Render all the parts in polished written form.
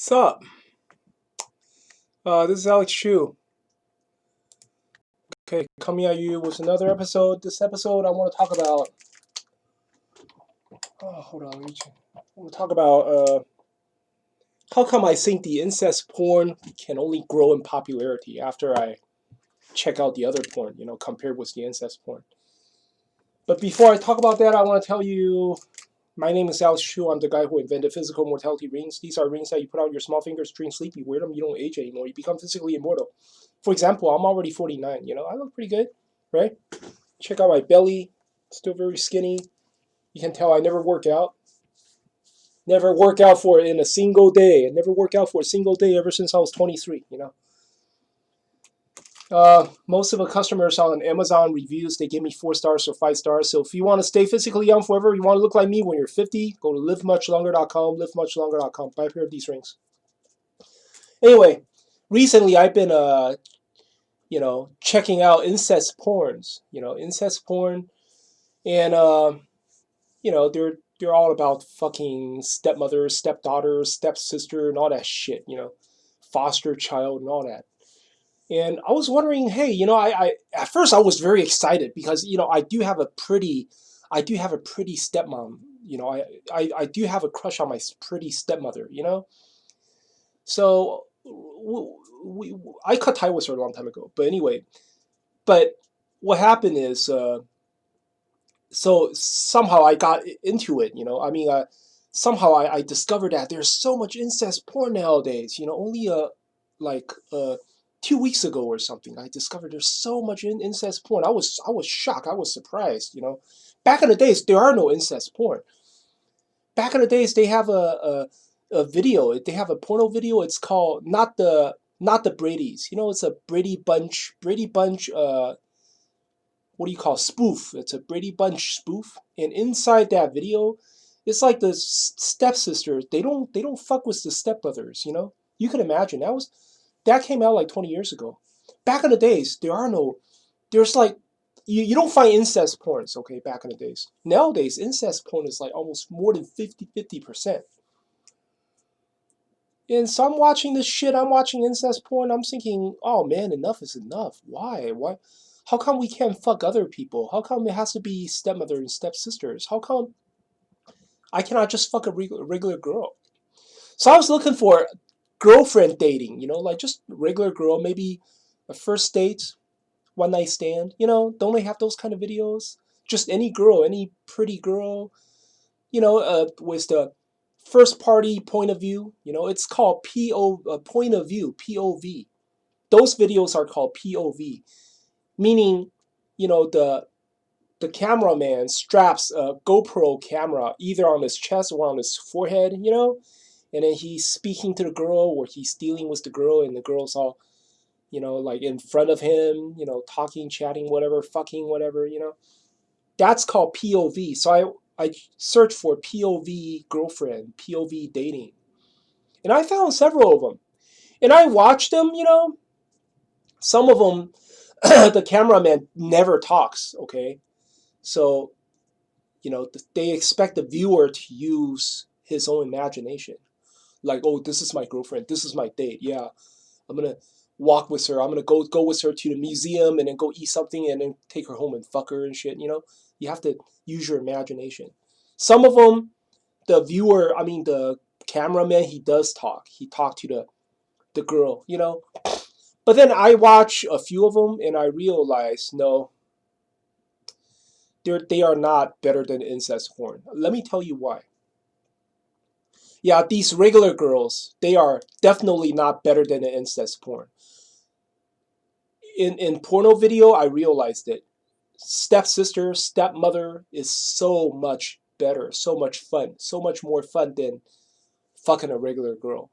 Sup? This is Alex Chu. Okay, coming at you with another episode. This episode, I want to talk about. Oh, hold on. I want to talk about how come I think the incest porn can only grow in popularity after I check out the other porn, compared with the incest porn. But before I talk about that, I want to tell you my name is Alex Chu. I'm the guy who invented physical mortality rings. These are rings that you put on your small fingers during sleep. You wear them, you don't age anymore. You become physically immortal. For example, I'm already 49. I look pretty good, right? Check out my belly. Still very skinny. You can tell I never work out. Never work out for in a single day. I never work out for a single day ever since I was 23. Most of the customers on Amazon reviews, they give me 4 stars or 5 stars. So if you want to stay physically young forever, you want to look like me when you're 50, go to livemuchlonger.com, livemuchlonger.com. Buy a pair of these rings. Anyway, recently I've been checking out incest porns. Incest porn, and they're all about fucking stepmother, stepdaughter, stepsister, and all that shit. Foster child and all that. And I was wondering, hey, I at first I was very excited because I do have a pretty stepmom. I do have a crush on my pretty stepmother. So I cut tie with her a long time ago. But anyway, but what happened is, so somehow I got into it. Somehow I discovered that there's so much incest porn nowadays. Only like 2 weeks ago or something, I discovered there's so much incest porn. I was shocked. I was surprised. Back in the days, there are no incest porn. Back in the days, they have a video. They have a porno video. It's called not the Brady's. It's a Brady Bunch. What do you call spoof? It's a Brady Bunch spoof, and inside that video, it's like the stepsisters. They don't fuck with the stepbrothers. You can imagine that came out like 20 years ago. Back in the days, there's like you don't find incest porns. Okay, back in the days. Nowadays, incest porn is like almost more than 50%. And so I'm watching this shit. I'm watching incest porn. I'm thinking, oh man, enough is enough. Why? Why? How come we can't fuck other people? How come it has to be stepmother and stepsisters? How come I cannot just fuck a regular girl? So I was looking for girlfriend dating, like just regular girl, maybe a first date, one night stand. Don't they have those kind of videos? Just any girl, any pretty girl, with the first party point of view. It's called point of view, POV. Those videos are called POV, meaning, the cameraman straps a GoPro camera either on his chest or on his forehead, and then he's speaking to the girl or he's dealing with the girl, and the girl's all, like in front of him, talking, chatting, whatever, fucking, whatever. That's called POV. So I searched for POV girlfriend, POV dating, and I found several of them, and I watched them. Some of them, the cameraman never talks. Okay, so they expect the viewer to use his own imagination. Like, oh, this is my girlfriend. This is my date. Yeah, I'm gonna walk with her. I'm gonna go with her to the museum and then go eat something and then take her home and fuck her and shit. You have to use your imagination. Some of them, the cameraman, he does talk. He talked to the girl. But then I watch a few of them and I realize no, they are not better than incest porn. Let me tell you why. Yeah, these regular girls, they are definitely not better than the incest porn. In porno video, I realized it. Stepsister, stepmother is so much better, so much fun, so much more fun than fucking a regular girl.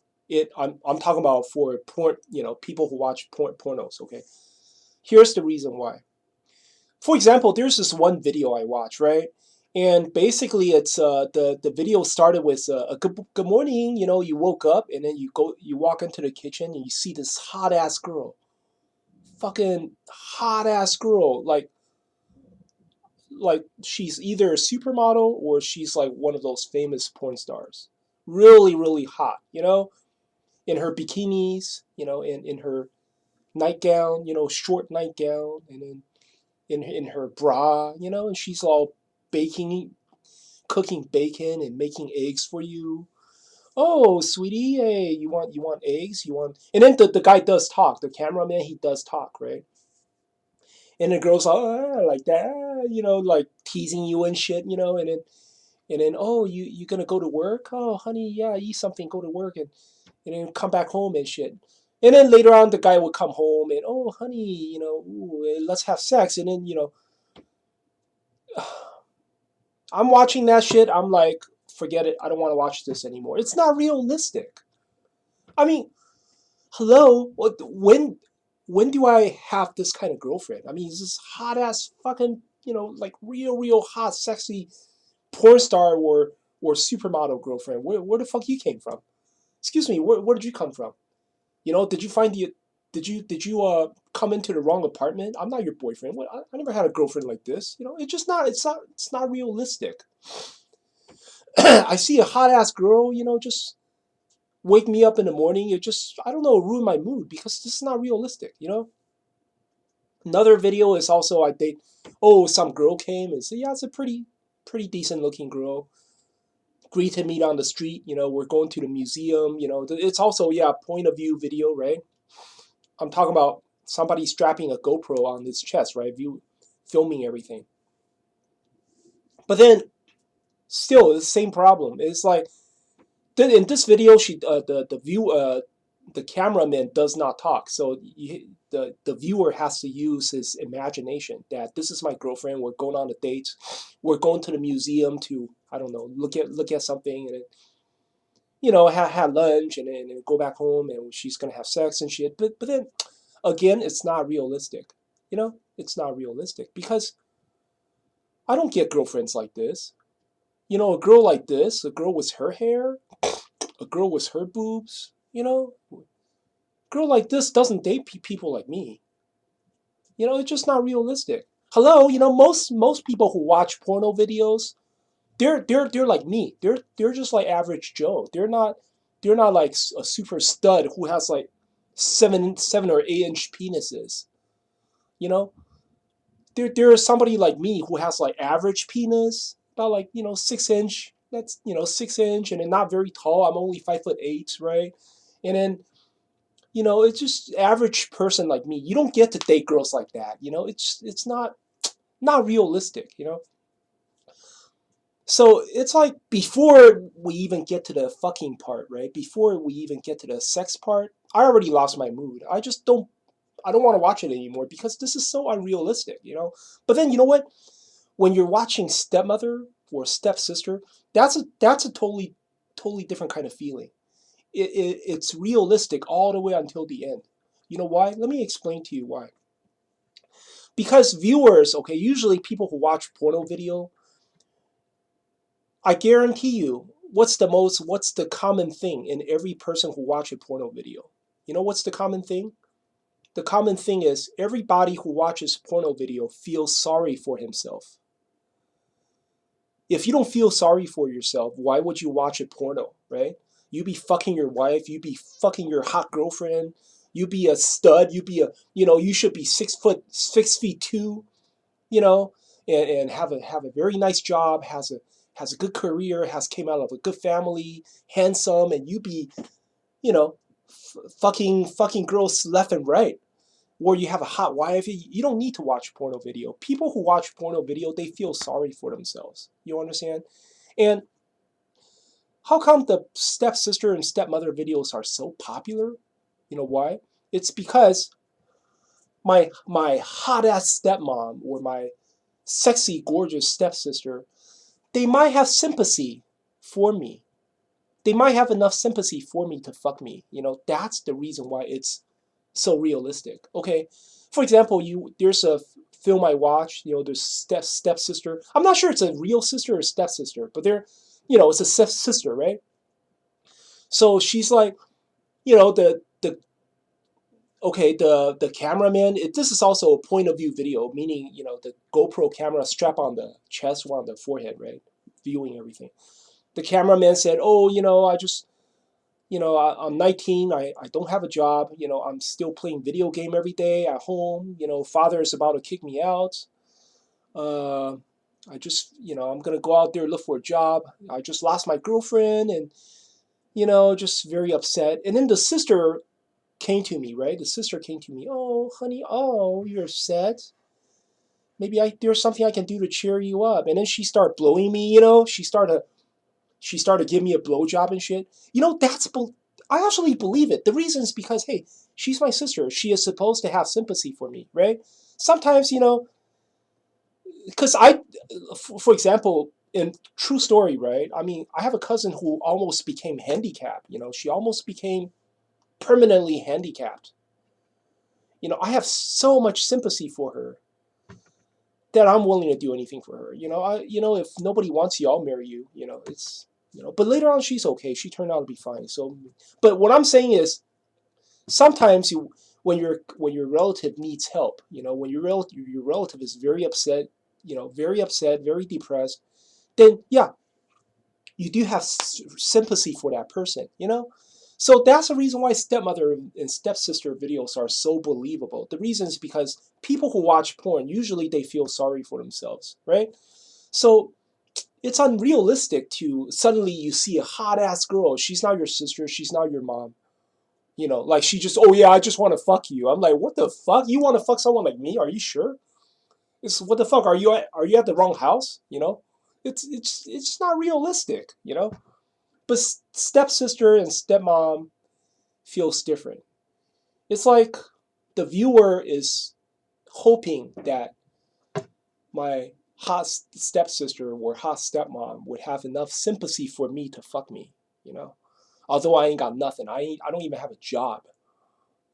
I'm talking about for porn, people who watch pornos. Okay, here's the reason why. For example, there's this one video I watch, right? And basically, it's the video started with a good morning. You woke up and then you walk into the kitchen and you see this hot ass girl, fucking hot ass girl, like she's either a supermodel or she's like one of those famous porn stars, really really hot. in her bikinis, in her nightgown, short nightgown, and then in her bra, and she's all baking, cooking bacon and making eggs for you. Oh, sweetie, hey, you want eggs? You want? And then the guy does talk. The cameraman, he does talk, right? And the girl's like that, like teasing you and shit, and then oh, you gonna go to work? Oh, honey, yeah, eat something, go to work, and then come back home and shit. And then later on, the guy would come home and oh, honey, ooh, let's have sex. And then I'm watching that shit. I'm like, forget it. I don't want to watch this anymore. It's not realistic. I mean, hello, when do I have this kind of girlfriend? I mean, is this hot ass fucking like real hot sexy porn star or supermodel girlfriend? Where the fuck you came from? Excuse me, where did you come from? Did you find the did you come into the wrong apartment? I'm not your boyfriend. What? I never had a girlfriend like this. It's just not. It's not realistic. I see a hot ass girl. Just wake me up in the morning. It just I don't know ruin my mood because this is not realistic. Another video is also I date. Oh, some girl came and said, yeah, it's a pretty decent looking girl. Greeted me on the street. We're going to the museum. It's also yeah point of view video, right? I'm talking about somebody strapping a GoPro on his chest, right? Filming everything. But then still the same problem. It's like in this video, the cameraman does not talk, so the viewer has to use his imagination. That this is my girlfriend. We're going on a date. We're going to the museum to I don't know look at something and have lunch and then go back home and she's gonna have sex and shit. But then again, it's not realistic. It's not realistic because I don't get girlfriends like this. A girl like this, a girl with her hair, a girl with her boobs, girl like this doesn't date people like me. It's just not realistic. Hello, most people who watch porno videos, they're like me. They're just like average Joe. They're not like a super stud who has like 7 or 8 inch penises. You know, there's somebody like me who has like average penis, about like 6 inch. That's 6 inch, and then not very tall. I'm only 5'8", right? And then it's just average person like me. You don't get to date girls like that. It's not realistic. So it's like before we even get to the fucking part, right? Before we even get to the sex part, I already lost my mood. I don't want to watch it anymore because this is so unrealistic. But then you know what? When you're watching stepmother or stepsister, that's a totally different kind of feeling. It's realistic all the way until the end. You know why? Let me explain to you why. Because viewers, okay, usually people who watch porno video, I guarantee you, what's the common thing in every person who watch a porno video? What's the common thing? The common thing is everybody who watches porno video feels sorry for himself. If you don't feel sorry for yourself, why would you watch a porno, right? You be fucking your wife, you be fucking your hot girlfriend, you be a stud, you should be 6 feet 2, you know, and have a very nice job, has a good career, came out of a good family, handsome, and you be, fucking girls left and right. Or you have a hot wife, you don't need to watch porno video. People who watch porno video, they feel sorry for themselves. You understand? And how come the stepsister and stepmother videos are so popular? You know why? It's because my hot ass stepmom or my sexy gorgeous stepsister, they might have sympathy for me. They might have enough sympathy for me to fuck me. That's the reason why it's so realistic. Okay, for example, there's a film I watched. There's stepsister. I'm not sure it's a real sister or stepsister, but it's a sister, right? So she's like, the okay, the cameraman. This is also a point of view video, meaning the GoPro camera strap on the chest or on the forehead, right, viewing everything. The cameraman said, "Oh, I just You know, I'm 19. I don't have a job. You know, I'm still playing video game every day at home. You know, father is about to kick me out. Uh, I just, you know, I'm gonna go out there look for a job. I just lost my girlfriend, and you know, just very upset. And then the sister came to me, right? The sister came to me. Oh, honey, oh, you're upset. Maybe there's something I can do to cheer you up. And then she started blowing me. You know, she started giving me a blowjob and shit. You know, I actually believe it. The reason is because, hey, she's my sister. She is supposed to have sympathy for me, right? Sometimes, you know, because for example, in true story, right? I mean, I have a cousin who almost became handicapped. You know, she almost became permanently handicapped. You know, I have so much sympathy for her that I'm willing to do anything for her. You know, if nobody wants you, I'll marry you. You know, it's you know, but later on she's okay. She turned out to be fine. So, but what I'm saying is, sometimes when your relative needs help, you know, when your relative is very upset, you know, very upset, very depressed, then yeah, you do have sympathy for that person. You know, so that's the reason why stepmother and stepsister videos are so believable. The reason is because people who watch porn usually they feel sorry for themselves, right? So it's unrealistic to suddenly you see a hot ass girl. She's not your sister. She's not your mom. You know, like she just, oh yeah, I just want to fuck you. I'm like, what the fuck? You want to fuck someone like me? Are you sure? It's what the fuck? Are you at the wrong house? You know, it's not realistic. You know, but stepsister and stepmom feels different. It's like the viewer is hoping that my hot stepsister or hot stepmom would have enough sympathy for me to fuck me. You know, although I ain't got nothing. I don't even have a job.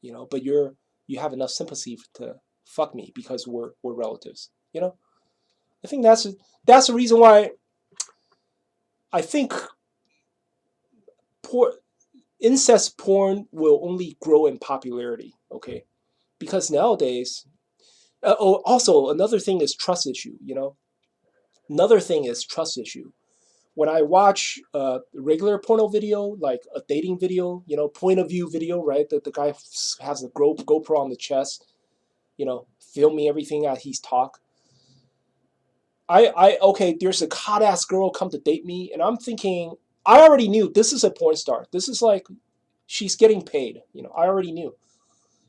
You know, but you have enough sympathy to fuck me because we're relatives. You know, I think that's the reason why I think por- incest porn will only grow in popularity. Okay, because nowadays, oh, also another thing is trust issue. You know, another thing is trust issue. When I watch a regular porno video, like a dating video, you know, point of view video, right? That the guy has a GoPro on the chest, you know, filming everything as he's talk. Okay, there's a hot ass girl come to date me, and I'm thinking, I already knew this is a porn star. This is like, she's getting paid. You know, I already knew,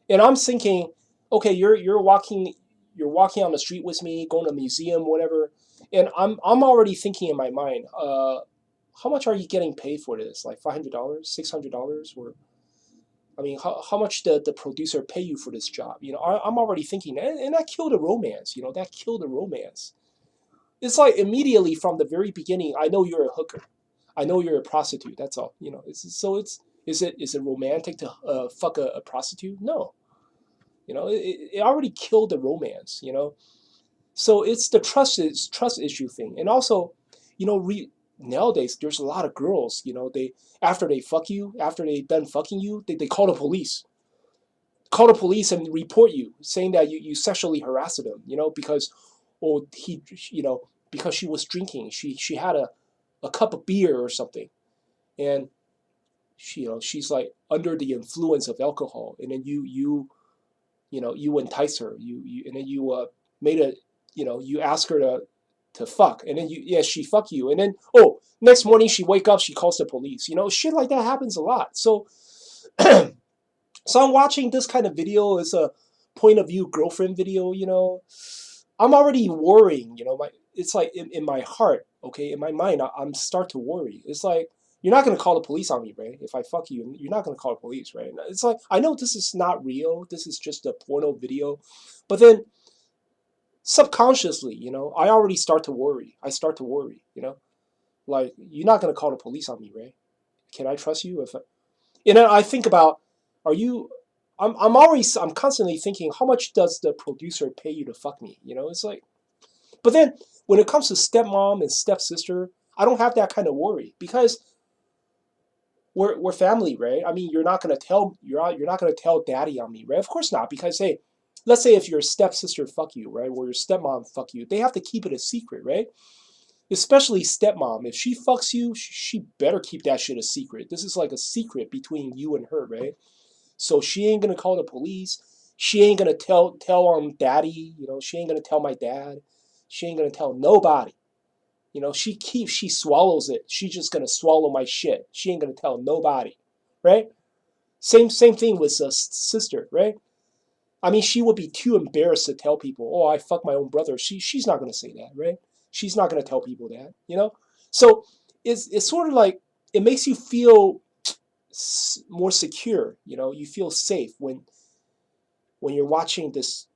and I'm thinking, okay, you're walking on the street with me, going to a museum, whatever, and I'm already thinking in my mind, how much are you getting paid for this? Like $500, $600, or I mean, how much did the producer pay you for this job? You know, I'm already thinking, and that killed the romance. You know, that killed the romance. It's like immediately from the very beginning, I know you're a hooker. I know you're a prostitute. That's all. You know. Is it romantic to fuck a prostitute? No. You know, it already killed the romance. You know. So it's the trust issue thing, and also, you know, nowadays there's a lot of girls. You know, they after they fuck you, after they done fucking you, they call the police. Call the police and report you, saying that you sexually harassed them. You know, because or he you know because she was drinking. She had a cup of beer or something, and she's like under the influence of alcohol, and then you entice her, and then you made a you ask her to fuck, and then she fuck you, and then next morning she wake up, she calls the police. You know, shit like that happens a lot. So so I'm watching this kind of video. It's a point of view girlfriend video. You know, I'm already worrying. You know, it's like in my heart, okay, in my mind, I'm start to worry. It's like you're not gonna call the police on me, right? If I fuck you, you're not gonna call the police, right? It's like I know this is not real. This is just a porno video, but then subconsciously, you know, I already start to worry. I start to worry. You know, like you're not gonna call the police on me, right? Can I trust you? And then I think about, are you? I'm constantly thinking, how much does the producer pay you to fuck me? You know, it's like, but then when it comes to stepmom and stepsister, I don't have that kind of worry because we're family, right? I mean, you're not gonna tell daddy on me, right? Of course not, because hey, let's say if your stepsister fuck you, right, or your stepmom fuck you, they have to keep it a secret, right? Especially stepmom. If she fucks you, she better keep that shit a secret. This is like a secret between you and her, right? So she ain't gonna call the police. She ain't gonna tell daddy. You know, she ain't gonna tell my dad. She ain't gonna tell nobody. You know, she swallows it. She's just gonna swallow my shit. She ain't gonna tell nobody, right? Same thing with a sister, right? I mean, she would be too embarrassed to tell people, "Oh, I fuck my own brother." She's not gonna say that, right? She's not gonna tell people that, you know. So it's sort of like it makes you feel more secure. You know, you feel safe when you're watching this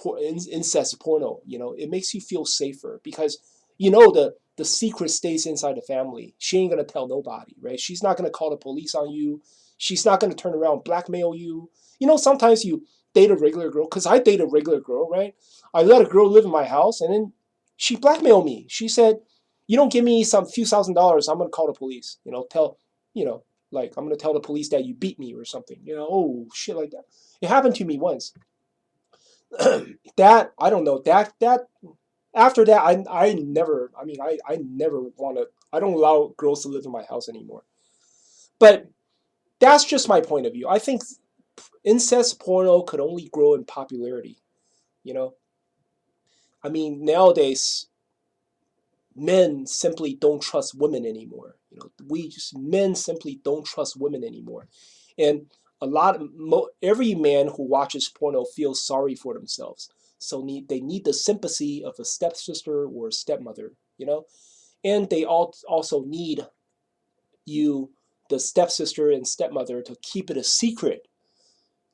incest porno. You know, it makes you feel safer because you know the secret stays inside the family. She ain't gonna tell nobody, right? She's not gonna call the police on you. She's not gonna turn around and blackmail you. You know, sometimes you date a regular girl, because I date a regular girl, right? I let a girl live in my house, and then she blackmailed me. She said, "You don't give me some few $1,000s, I'm gonna call the police. You know, you know, like I'm gonna tell the police that you beat me or something. You know, oh shit like that." It happened to me once. That I don't know that after that I never I mean I never want to I don't allow girls to live in my house anymore. But that's just my point of view. I think incest porno could only grow in popularity. You know, I mean nowadays men simply don't trust women anymore. You know, we just men simply don't trust women anymore, and every man who watches porno feels sorry for themselves. So they need the sympathy of a stepsister or a stepmother. You know, and they also need you, the stepsister and stepmother, to keep it a secret.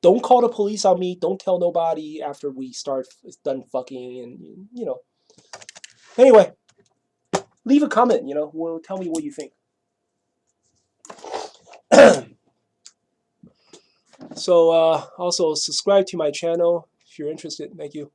Don't call the police on me. Don't tell nobody after we start done fucking, and you know. Anyway, leave a comment. You know, well, tell me what you think. So also subscribe to my channel if you're interested. Thank you.